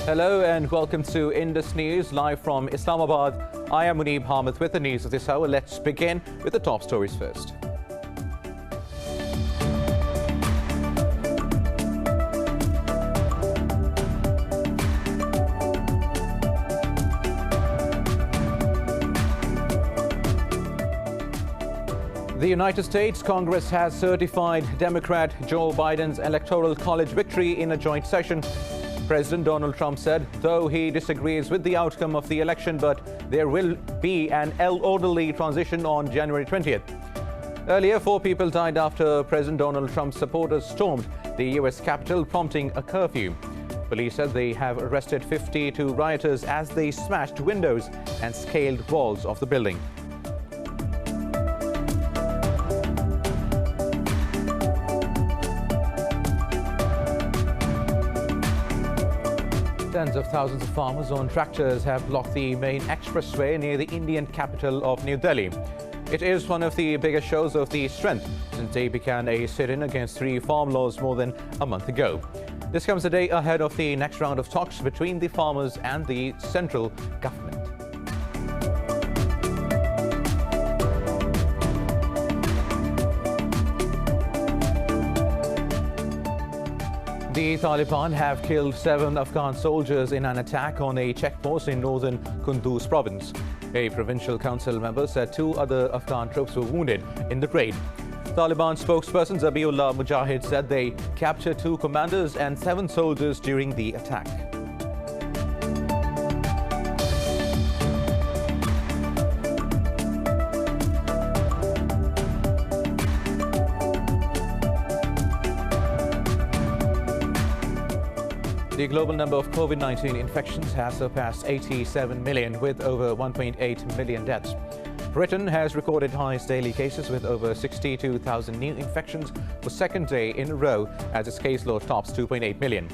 Hello and welcome to Indus News, live from Islamabad. I am Muneeb Hamid with the news of this hour. Let's begin with the top stories first. The United States Congress has certified Democrat Joe Biden's Electoral College victory in a joint session. President Donald Trump said, though he disagrees with the outcome of the election, but there will be an orderly transition on January 20th. Earlier, 4 people died after President Donald Trump's supporters stormed the U.S. Capitol, prompting a curfew. Police said they have arrested 52 rioters as they smashed windows and scaled walls of the building. Tens of thousands of farmers on tractors have blocked the main expressway near the Indian capital of New Delhi. It is one of the biggest shows of the strength since they began a sit-in against 3 farm laws more than a month ago. This comes a day ahead of the next round of talks between the farmers and the central government. The Taliban have killed 7 Afghan soldiers in an attack on a checkpost in northern Kunduz province. A provincial council member said 2 other Afghan troops were wounded in the raid. Taliban spokesperson Zabiullah Mujahid said they captured 2 commanders and 7 soldiers during the attack. The global number of COVID-19 infections has surpassed 87 million, with over 1.8 million deaths. Britain has recorded highest daily cases with over 62,000 new infections for second day in a row as its caseload tops 2.8 million.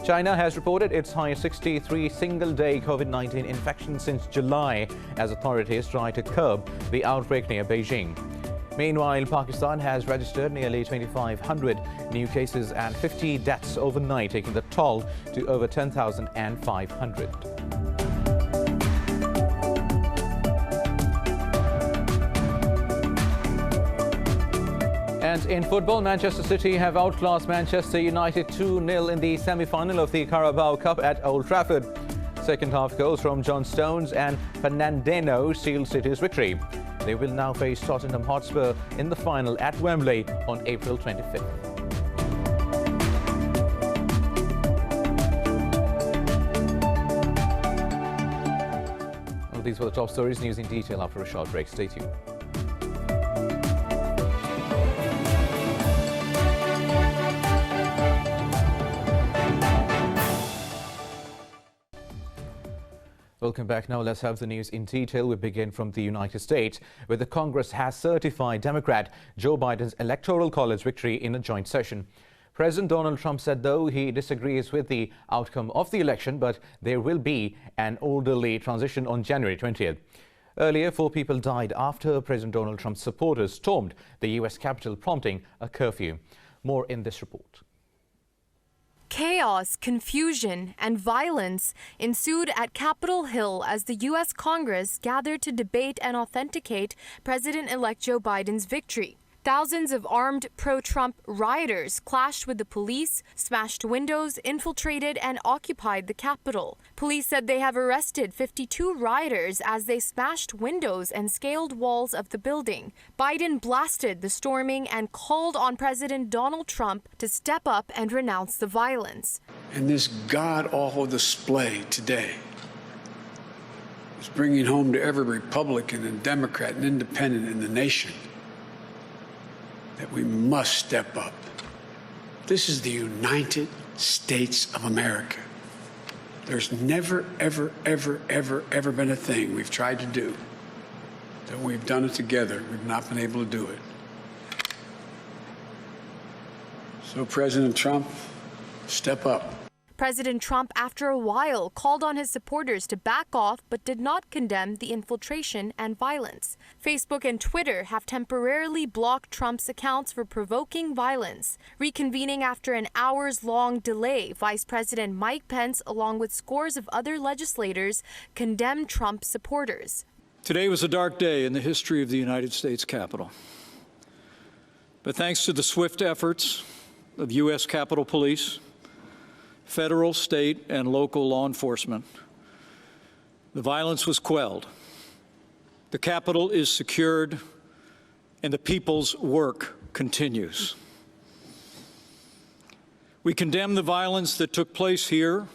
China has reported its highest 63 single-day COVID-19 infections since July as authorities try to curb the outbreak near Beijing. Meanwhile, Pakistan has registered nearly 2,500 new cases and 50 deaths overnight, taking the toll to over 10,500. And in football, Manchester City have outclassed Manchester United 2-0 in the semi-final of the Carabao Cup at Old Trafford. Second-half goals from John Stones and Fernandinho sealed City's victory. They will now face Tottenham Hotspur in the final at Wembley on April 25th. Well, these were the top stories. News in detail after a short break. Stay tuned. Welcome back. Now let's have the news in detail. We begin from the United States, where the Congress has certified Democrat Joe Biden's Electoral College victory in a joint session. President Donald Trump said, though he disagrees with the outcome of the election, but there will be an orderly transition on January 20th. Earlier, 4 people died after President Donald Trump's supporters stormed the U.S. Capitol, prompting a curfew. More in this report. Chaos, confusion, and violence ensued at Capitol Hill as the U.S. Congress gathered to debate and authenticate President-elect Joe Biden's victory. Thousands of armed pro-Trump rioters clashed with the police, smashed windows, infiltrated, and occupied the Capitol. Police said they have arrested 52 rioters as they smashed windows and scaled walls of the building. Biden blasted the storming and called on President Donald Trump to step up and renounce the violence. And this god-awful display today is bringing home to every Republican and Democrat and Independent in the nation that we must step up. This is the United States of America. There's never, ever, ever, ever, ever been a thing we've tried to do that we've done it together. We've not been able to do it. So, President Trump, step up. President Trump, after a while, called on his supporters to back off but did not condemn the infiltration and violence. Facebook and Twitter have temporarily blocked Trump's accounts for provoking violence. Reconvening after an hours-long delay, Vice President Mike Pence, along with scores of other legislators, condemned Trump supporters. Today was a dark day in the history of the United States Capitol. But thanks to the swift efforts of U.S. Capitol Police, federal, state, and local law enforcement, the violence was quelled. The Capitol is secured, and the people's work continues. We condemn the violence that took place here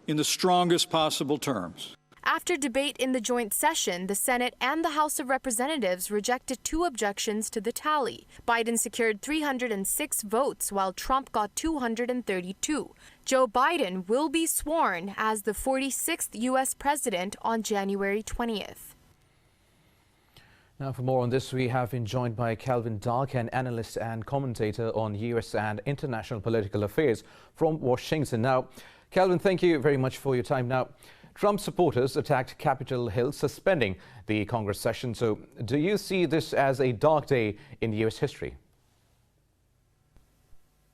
in the strongest possible terms. After debate in the joint session, the Senate and the House of Representatives rejected 2 objections to the tally. Biden secured 306 votes, while Trump got 232. Joe Biden will be sworn as the 46th U.S. president on January 20th. Now, for more on this, we have been joined by Calvin Dark, an analyst and commentator on U.S. and international political affairs from Washington. Now, Calvin, thank you very much for your time. Now, Trump supporters attacked Capitol Hill, suspending the Congress session. So do you see this as a dark day in U.S. history?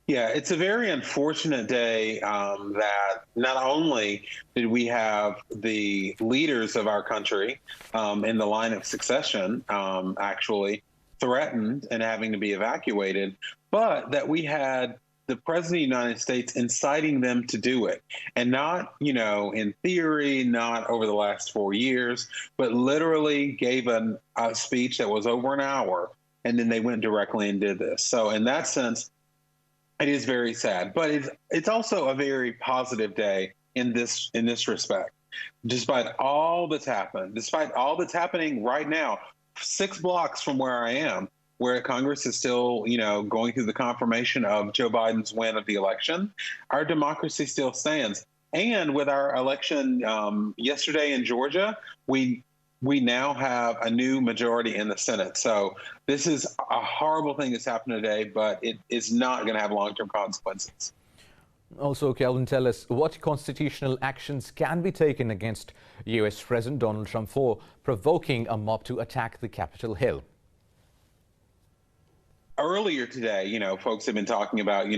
Yeah, it's a very unfortunate day that not only did we have the leaders of our country in the line of succession actually threatened and having to be evacuated, but that we had the President of the United States inciting them to do it. And not, in theory, not over the last 4 years, but literally gave a speech that was over an hour, and then they went directly and did this. So in that sense, it is very sad. But it's also a very positive day in this respect. Despite all that's happened, despite all that's happening right now, 6 blocks from where I am, where Congress is still, going through the confirmation of Joe Biden's win of the election, our democracy still stands. And with our election yesterday in Georgia, we now have a new majority in the Senate. So this is a horrible thing that's happened today, but it is not going to have long-term consequences. Also, Calvin, tell us what constitutional actions can be taken against U.S. President Donald Trump for provoking a mob to attack the Capitol Hill. Earlier today, folks have been talking about,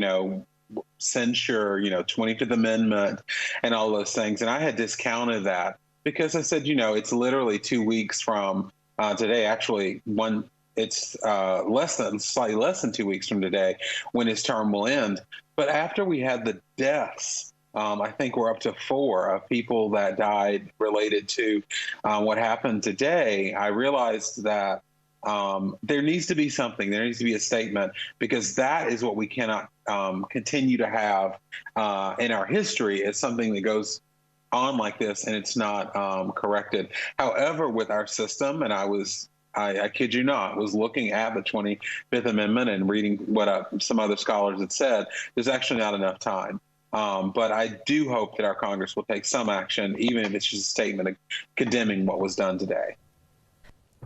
censure, 25th Amendment and all those things. And I had discounted that because I said, it's literally 2 weeks from today. Actually, it's slightly less than 2 weeks from today when his term will end. But after we had the deaths, I think we're up to 4 of people that died related to what happened today, I realized that there needs to be something. There needs to be a statement, because that is what we cannot continue to have in our history, as something that goes on like this and it's not corrected. However, with our system, and I kid you not, was looking at the 25th Amendment and reading what some other scholars had said, there's actually not enough time. But I do hope that our Congress will take some action, even if it's just a statement condemning what was done today.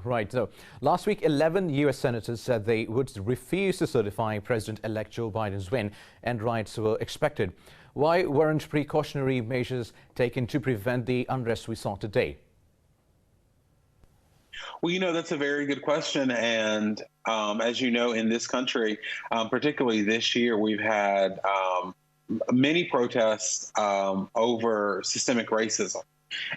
Right. So last week, 11 U.S. senators said they would refuse to certify President-elect Joe Biden's win, and riots were expected. Why weren't precautionary measures taken to prevent the unrest we saw today? Well, that's a very good question. And as you know, in this country, particularly this year, we've had many protests over systemic racism.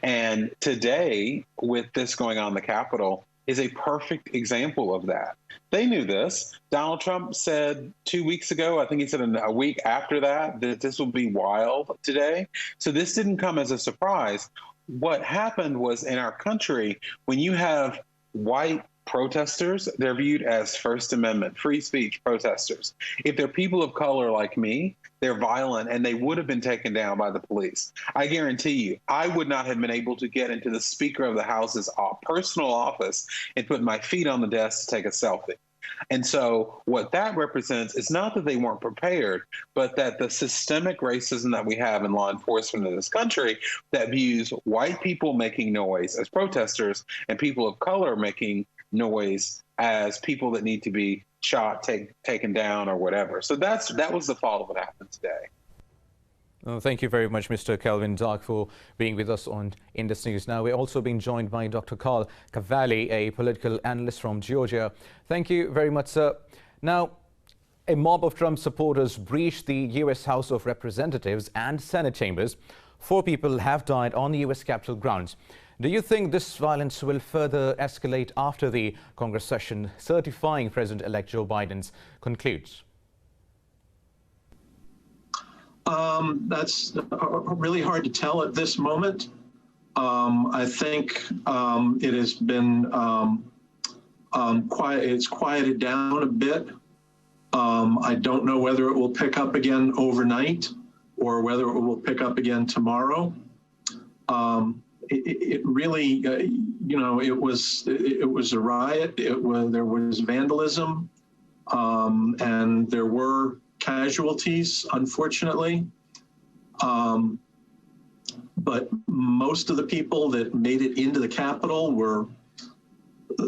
And today, with this going on in the Capitol, is a perfect example of that. They knew this. Donald Trump said 2 weeks ago, I think he said a week after that this will be wild today. So this didn't come as a surprise. What happened was, in our country, when you have white protesters, they're viewed as First Amendment, free speech protesters. If they're people of color like me, they're violent, and they would have been taken down by the police. I guarantee you, I would not have been able to get into the Speaker of the House's personal office and put my feet on the desk to take a selfie. And so what that represents is not that they weren't prepared, but that the systemic racism that we have in law enforcement in this country that views white people making noise as protesters and people of color making noise as people that need to be shot, taken down, or whatever. So that was the fault of what happened today. Thank you very much, Mr. Kelvin Dark, for being with us on Indus News. Now, we're also being joined by Dr. Carl Cavalli, a political analyst from Georgia. Thank you very much, sir. Now, a mob of Trump supporters breached the U.S. House of Representatives and Senate chambers. 4 people have died on the U.S. Capitol grounds. Do you think this violence will further escalate after the Congress session certifying President-elect Joe Biden's concludes? That's really hard to tell at this moment. I think it has been it's quieted down a bit. I don't know whether it will pick up again overnight or whether it will pick up again tomorrow. It really, it was a riot. There was vandalism, and there were casualties, unfortunately. But most of the people that made it into the Capitol were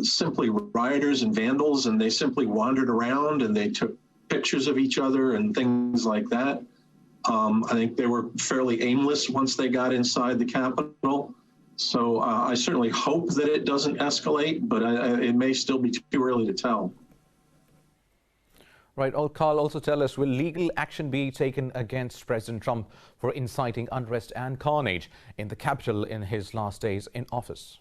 simply rioters and vandals, and they simply wandered around and they took pictures of each other and things like that. I think they were fairly aimless once they got inside the Capitol. So I certainly hope that it doesn't escalate, but it may still be too early to tell. Right. Carl, also tell us, will legal action be taken against President Trump for inciting unrest and carnage in the Capitol in his last days in office?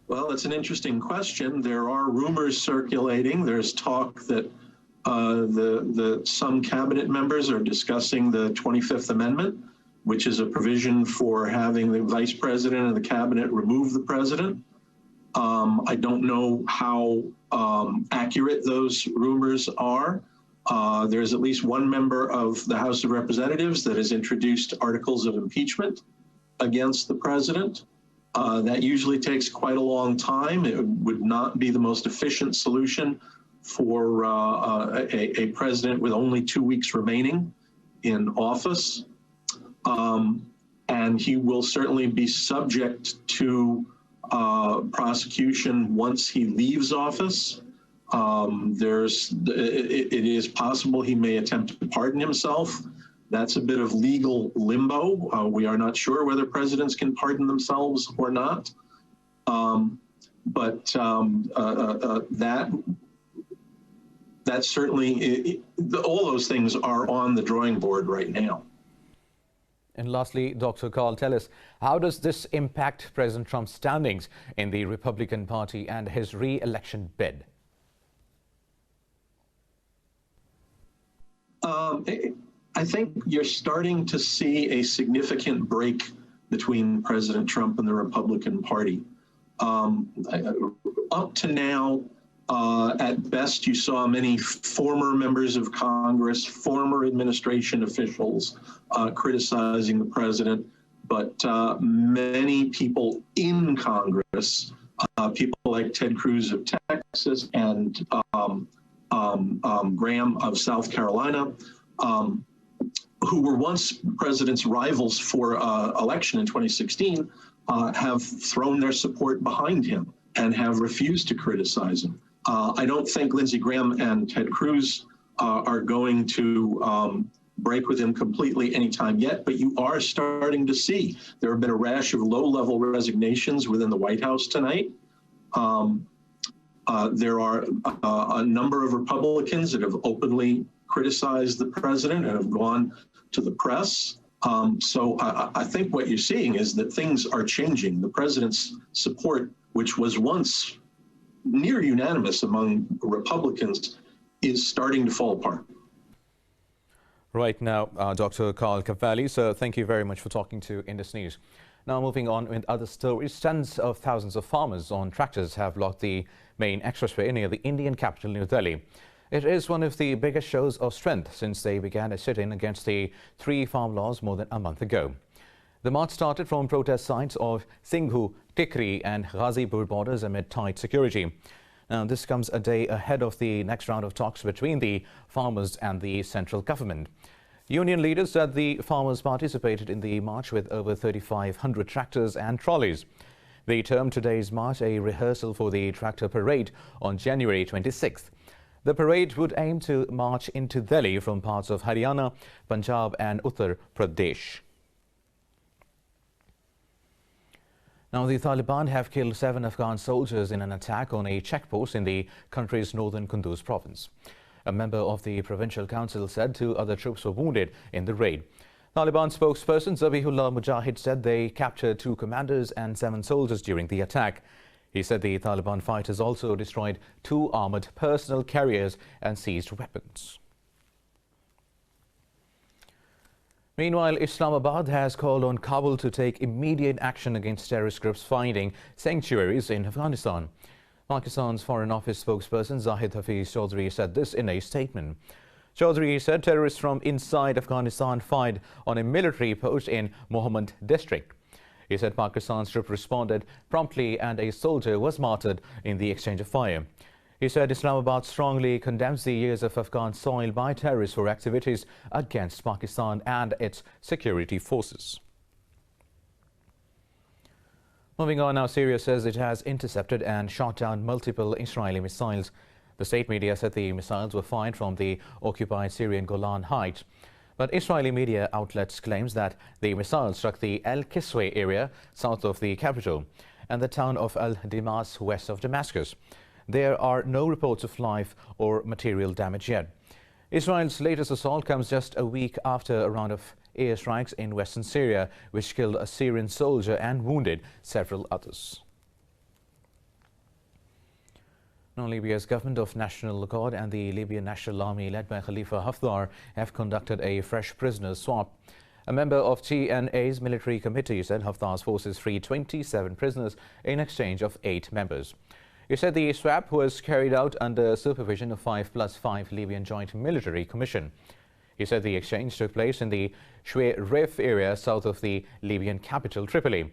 Well, that's an interesting question. There are rumors circulating. There's talk that some cabinet members are discussing the 25th Amendment, which is a provision for having the vice president and the cabinet remove the president. I don't know how accurate those rumors are. There's at least one member of the House of Representatives that has introduced articles of impeachment against the president. That usually takes quite a long time. It would not be the most efficient solution for a president with only 2 weeks remaining in office. And he will certainly be subject to prosecution once he leaves office. It is possible he may attempt to pardon himself. That's a bit of legal limbo. We are not sure whether presidents can pardon themselves or not. That certainly, all those things are on the drawing board right now. And lastly, Dr. Carl, tell us, how does this impact President Trump's standings in the Republican Party and his re-election bid? I think you're starting to see a significant break between President Trump and the Republican Party. Up to now, at best, you saw many former members of Congress, former administration officials criticizing the president, but many people in Congress, people like Ted Cruz of Texas and Graham of South Carolina, who were once the president's rivals for election in 2016, have thrown their support behind him and have refused to criticize him. I don't think Lindsey Graham and Ted Cruz are going to break with him completely anytime yet, but you are starting to see there have been a rash of low-level resignations within the White House tonight. There are a number of Republicans that have openly criticized the president and have gone to the press. So I think what you're seeing is that things are changing. The president's support, which was once near unanimous among Republicans, is starting to fall apart. Right now, Dr. Carl Cavalli, so thank you very much for talking to Indus News. Now moving on with other stories, tens of thousands of farmers on tractors have blocked the main expressway near the Indian capital, New Delhi. It is one of the biggest shows of strength since they began a sit-in against the 3 farm laws more than a month ago. The march started from protest sites of Singhu, Tikri and Ghazipur borders amid tight security. Now, this comes a day ahead of the next round of talks between the farmers and the central government. Union leaders said the farmers participated in the march with over 3,500 tractors and trolleys. They termed today's march a rehearsal for the tractor parade on January 26th. The parade would aim to march into Delhi from parts of Haryana, Punjab and Uttar Pradesh. Now, the Taliban have killed 7 Afghan soldiers in an attack on a checkpost in the country's northern Kunduz province. A member of the provincial council said 2 other troops were wounded in the raid. Taliban spokesperson Zabihullah Mujahid said they captured 2 commanders and 7 soldiers during the attack. He said the Taliban fighters also destroyed 2 armored personnel carriers and seized weapons. Meanwhile, Islamabad has called on Kabul to take immediate action against terrorist groups finding sanctuaries in Afghanistan. Pakistan's Foreign Office spokesperson Zahid Hafiz Chaudhry said this in a statement. Chaudhry said terrorists from inside Afghanistan fired on a military post in Mohammed district. He said Pakistan's troops responded promptly and a soldier was martyred in the exchange of fire. He said Islamabad strongly condemns the use of Afghan soil by terrorists for activities against Pakistan and its security forces. Moving on now, Syria says it has intercepted and shot down multiple Israeli missiles. The state media said the missiles were fired from the occupied Syrian Golan Heights. But Israeli media outlets claims that the missiles struck the El Kisweh area south of the capital and the town of Al Dimas west of Damascus. There are no reports of life or material damage yet. Israel's latest assault comes just a week after a round of airstrikes in western Syria, which killed a Syrian soldier and wounded several others. Now, Libya's government of national accord and the Libyan National Army, led by Khalifa Haftar, have conducted a fresh prisoner swap. A member of TNA's military committee said Haftar's forces freed 27 prisoners in exchange of 8 members. He said the swap was carried out under supervision of 5+5 Libyan Joint Military Commission. He said the exchange took place in the Shuayrif area south of the Libyan capital, Tripoli.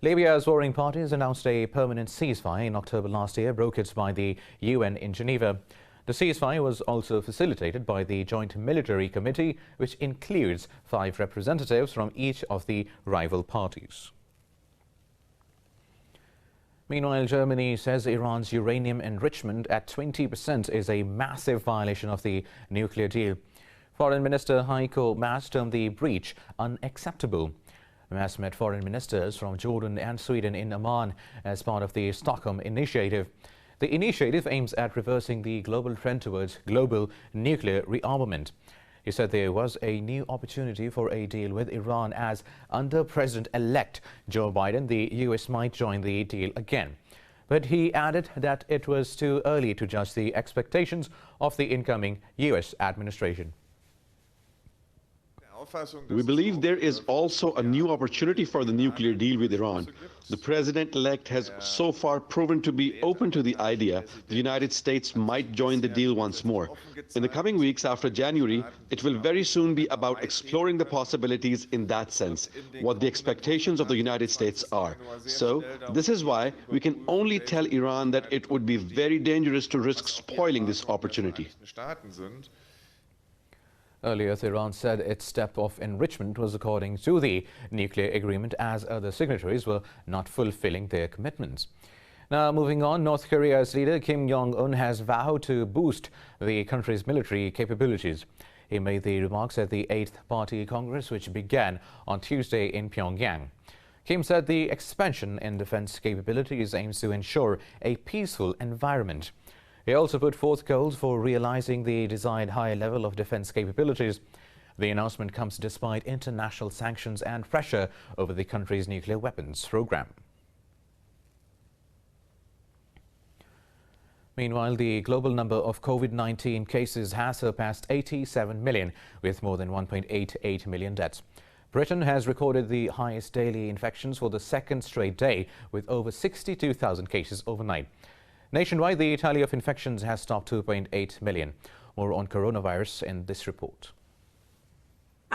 Libya's warring parties announced a permanent ceasefire in October last year, brokered by the UN in Geneva. The ceasefire was also facilitated by the Joint Military Committee, which includes 5 representatives from each of the rival parties. Meanwhile, Germany says Iran's uranium enrichment at 20% is a massive violation of the nuclear deal. Foreign Minister Heiko Maas termed the breach unacceptable. Maas met foreign ministers from Jordan and Sweden in Amman as part of the Stockholm Initiative. The initiative aims at reversing the global trend towards global nuclear rearmament. He said there was a new opportunity for a deal with Iran as under President-elect Joe Biden, the U.S. might join the deal again. But he added that it was too early to judge the expectations of the incoming U.S. administration. We believe there is also a new opportunity for the nuclear deal with Iran. The president-elect has so far proven to be open to the idea the United States might join the deal once more. In the coming weeks after January, it will very soon be about exploring the possibilities in that sense, what the expectations of the United States are. So, this is why we can only tell Iran that it would be very dangerous to risk spoiling this opportunity. Earlier, Iran said its step of enrichment was according to the nuclear agreement, as other signatories were not fulfilling their commitments. Now, moving on, North Korea's leader Kim Jong-un has vowed to boost the country's military capabilities. He made the remarks at the 8th Party Congress, which began on Tuesday in Pyongyang. Kim said the expansion in defense capabilities aims to ensure a peaceful environment. He also put forth goals for realizing the desired higher level of defense capabilities. The announcement comes despite international sanctions and pressure over the country's nuclear weapons program. Meanwhile, the global number of COVID-19 cases has surpassed 87 million, with more than 1.88 million deaths. Britain has recorded the highest daily infections for the 2nd straight day, with over 62,000 cases overnight. Nationwide, the tally of infections has topped 2.8 million. More on coronavirus in this report.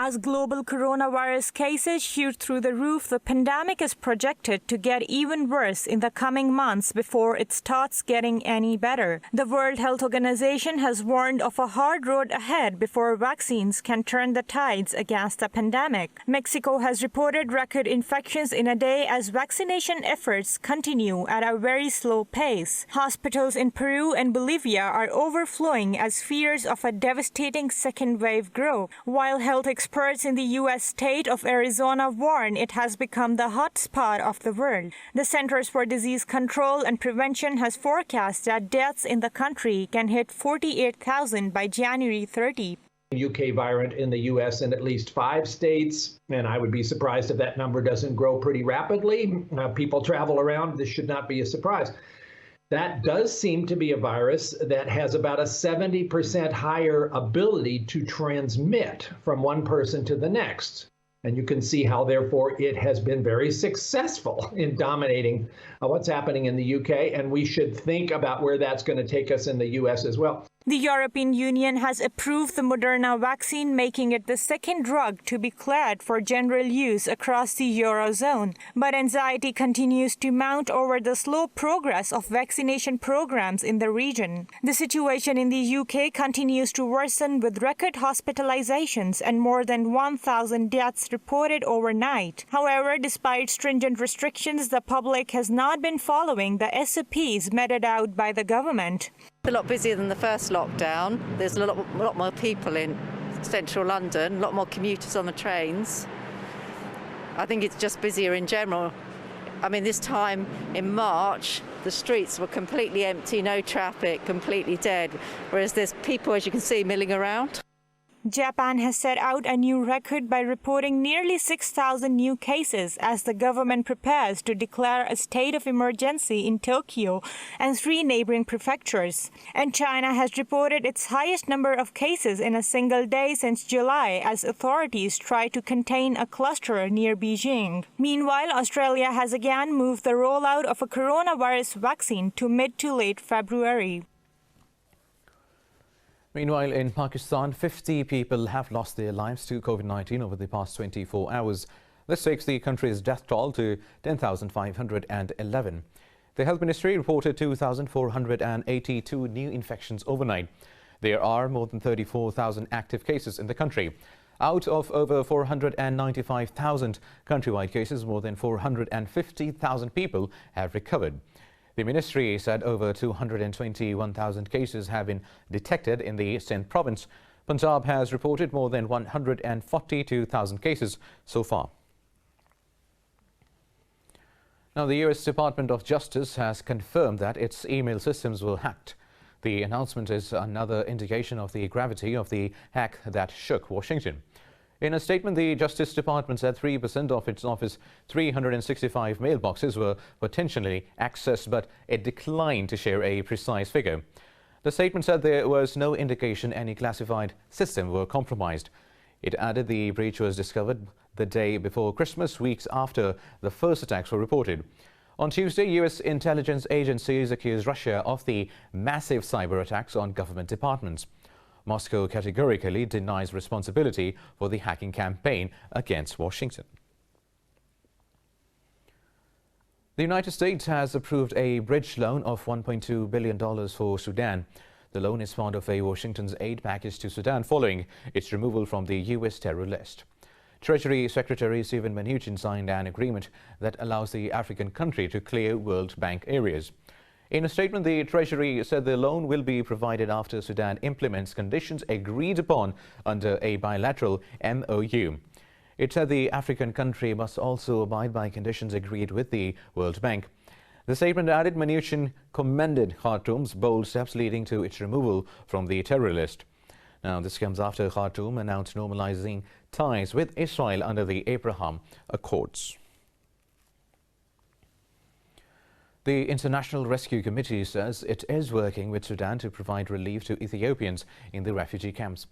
As global coronavirus cases shoot through the roof, the pandemic is projected to get even worse in the coming months before it starts getting any better. The World Health Organization has warned of a hard road ahead before vaccines can turn the tides against the pandemic. Mexico has reported record infections in a day as vaccination efforts continue at a very slow pace. Hospitals in Peru and Bolivia are overflowing as fears of a devastating second wave grow, while health experts in the U.S. state of Arizona warn it has become the hotspot of the world. The Centers for Disease Control and Prevention has forecast that deaths in the country can hit 48,000 by January 30. UK variant in the U.S. in at least 5 states, and I would be surprised if that number doesn't grow pretty rapidly. People travel around. This should not be a surprise. That does seem to be a virus that has about a 70% higher ability to transmit from one person to the next. And you can see how, therefore, it has been very successful in dominating what's happening in the UK. And we should think about where that's going to take us in the US as well. The European Union has approved the Moderna vaccine, making it the second drug to be cleared for general use across the Eurozone. But anxiety continues to mount over the slow progress of vaccination programs in the region. The situation in the UK continues to worsen, with record hospitalizations and more than 1,000 deaths reported overnight. However, despite stringent restrictions, the public has not been following the SOPs meted out by the government. A lot busier than the first lockdown. There's a lot more people in central London, a lot more commuters on the trains. I think it's just busier in general. I mean, this time in March, the streets were completely empty, no traffic, completely dead, whereas there's people, as you can see, milling around. Japan has set out a new record by reporting nearly 6,000 new cases as the government prepares to declare a state of emergency in Tokyo and 3 neighboring prefectures. And China has reported its highest number of cases in a single day since July as authorities try to contain a cluster near Beijing. Meanwhile, Australia has again moved the rollout of a coronavirus vaccine to mid to late February. Meanwhile, in Pakistan, 50 people have lost their lives to COVID-19 over the past 24 hours. This takes the country's death toll to 10,511. The Health Ministry reported 2,482 new infections overnight. There are more than 34,000 active cases in the country. Out of over 495,000 countrywide cases, more than 450,000 people have recovered. The ministry said over 221,000 cases have been detected in the Sindh province. Punjab has reported more than 142,000 cases so far. Now, the U.S. Department of Justice has confirmed that its email systems were hacked. The announcement is another indication of the gravity of the hack that shook Washington. In a statement, the Justice Department said 3% of its office's 365 mailboxes were potentially accessed, but it declined to share a precise figure. The statement said there was no indication any classified system were compromised. It added the breach was discovered the day before Christmas, weeks after the first attacks were reported. On Tuesday, U.S. intelligence agencies accused Russia of the massive cyber attacks on government departments. Moscow categorically denies responsibility for the hacking campaign against Washington. The United States has approved a bridge loan of $1.2 billion for Sudan. The loan is part of Washington's aid package to Sudan following its removal from the U.S. terror list. Treasury Secretary Stephen Mnuchin signed an agreement that allows the African country to clear World Bank areas. In a statement, the Treasury said the loan will be provided after Sudan implements conditions agreed upon under a bilateral MOU. It said the African country must also abide by conditions agreed with the World Bank. The statement added Mnuchin commended Khartoum's bold steps leading to its removal from the terror list. Now, this comes after Khartoum announced normalizing ties with Israel under the Abraham Accords. The International Rescue Committee says it is working with Sudan to provide relief to Ethiopians in the refugee camps.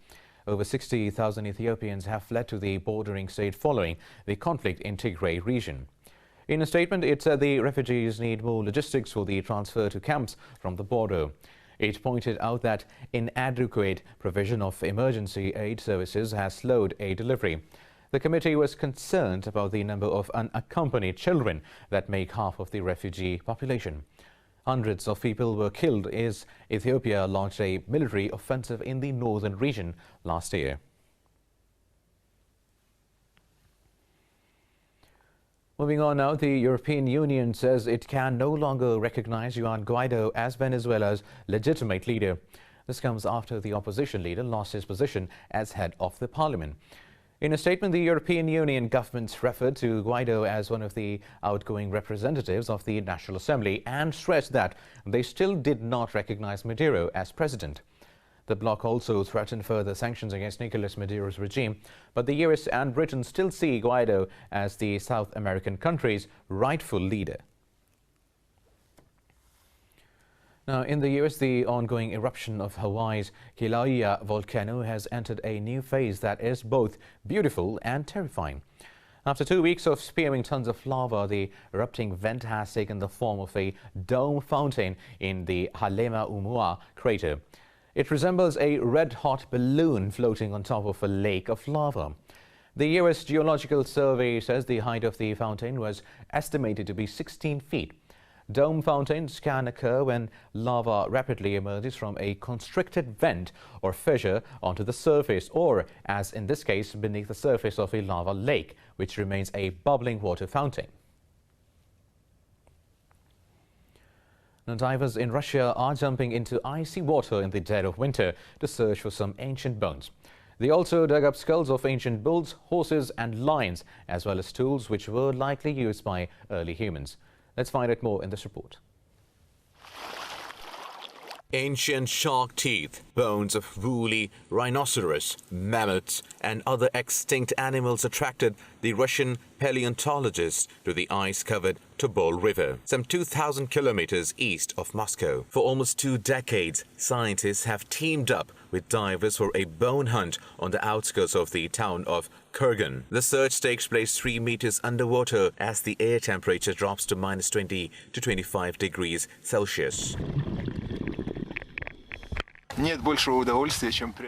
Over 60,000 Ethiopians have fled to the bordering state following the conflict in Tigray region. In a statement, it said the refugees need more logistics for the transfer to camps from the border. It pointed out that inadequate provision of emergency aid services has slowed aid delivery. The committee was concerned about the number of unaccompanied children that make half of the refugee population. Hundreds of people were killed as Ethiopia launched a military offensive in the northern region last year. Moving on now, the European Union says it can no longer recognize Juan Guaido as Venezuela's legitimate leader. This comes after the opposition leader lost his position as head of the parliament. In a statement, the European Union governments referred to Guaido as one of the outgoing representatives of the National Assembly and stressed that they still did not recognize Maduro as president. The bloc also threatened further sanctions against Nicolas Maduro's regime, but the US and Britain still see Guaido as the South American country's rightful leader. Now, in the US, the ongoing eruption of Hawaii's Kilauea volcano has entered a new phase that is both beautiful and terrifying. After 2 weeks of spewing tons of lava, the erupting vent has taken the form of a dome fountain in the Halemaumua crater. It resembles a red-hot balloon floating on top of a lake of lava. The U.S. Geological Survey says the height of the fountain was estimated to be 16 feet. Dome fountains can occur when lava rapidly emerges from a constricted vent or fissure onto the surface, or, as in this case, beneath the surface of a lava lake, which remains a bubbling water fountain. Now, divers in Russia are jumping into icy water in the dead of winter to search for some ancient bones. They also dug up skulls of ancient bulls, horses and lions, as well as tools which were likely used by early humans. Let's find out more in this report. Ancient shark teeth, bones of woolly rhinoceros, mammoths and other extinct animals attracted the Russian paleontologists to the ice-covered Tobol River, some 2,000 kilometers east of Moscow. For almost 2 decades, scientists have teamed up with divers for a bone hunt on the outskirts of the town of Kurgan. The search takes place 3 meters underwater as the air temperature drops to -20 to 25 degrees Celsius.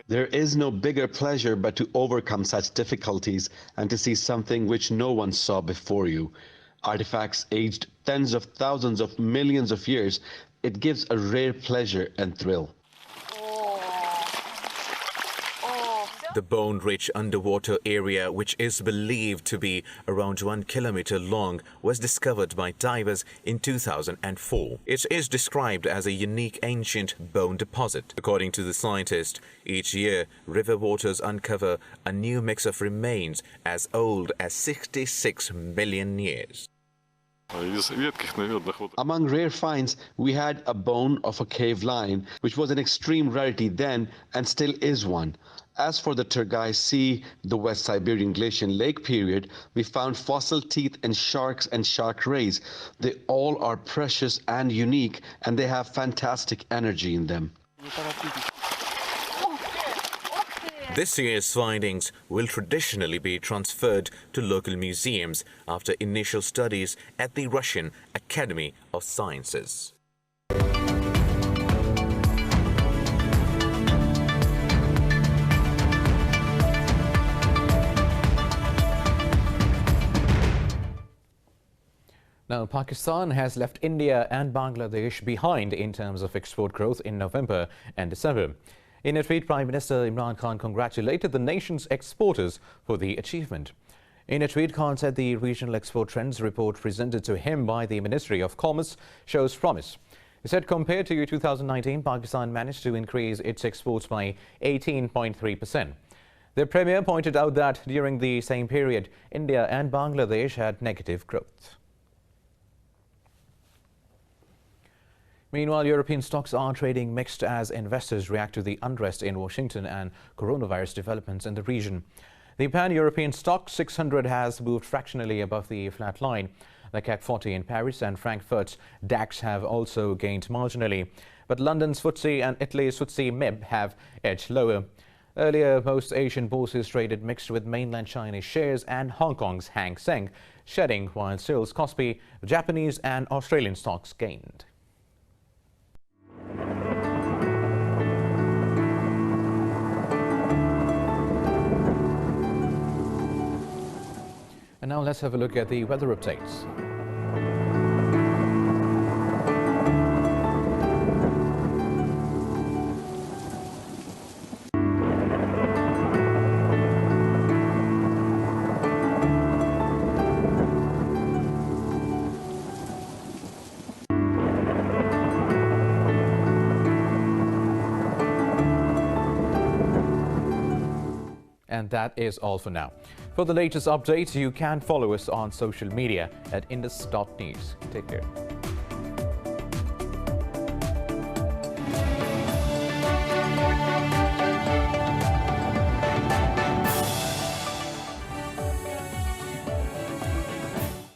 There is no bigger pleasure but to overcome such difficulties and to see something which no one saw before you. Artifacts aged tens of thousands of millions of years, it gives a rare pleasure and thrill. The bone-rich underwater area, which is believed to be around 1 kilometer long, was discovered by divers in 2004. It is described as a unique ancient bone deposit. According to the scientist, each year river waters uncover a new mix of remains as old as 66 million years. Among rare finds, we had a bone of a cave lion, which was an extreme rarity then and still is one. As for the Turgai Sea, the West Siberian Glacial Lake period, we found fossil teeth in sharks and shark rays. They all are precious and unique, and they have fantastic energy in them. This year's findings will traditionally be transferred to local museums after initial studies at the Russian Academy of Sciences. Now, Pakistan has left India and Bangladesh behind in terms of export growth in November and December. In a tweet, Prime Minister Imran Khan congratulated the nation's exporters for the achievement. In a tweet, Khan said the regional export trends report presented to him by the Ministry of Commerce shows promise. He said compared to 2019, Pakistan managed to increase its exports by 18.3%. The Premier pointed out that during the same period, India and Bangladesh had negative growth. Meanwhile, European stocks are trading mixed as investors react to the unrest in Washington and coronavirus developments in the region. The pan-European stock 600 has moved fractionally above the flat line. The CAC 40 in Paris and Frankfurt's DAX have also gained marginally. But London's FTSE and Italy's FTSE MIB have edged lower. Earlier, most Asian bourses traded mixed with mainland Chinese shares and Hong Kong's Hang Seng shedding, while Seoul's Kospi, Japanese and Australian stocks gained. Now let's have a look at the weather updates. And that is all for now. For the latest updates, you can follow us on social media at indus.news. Take care.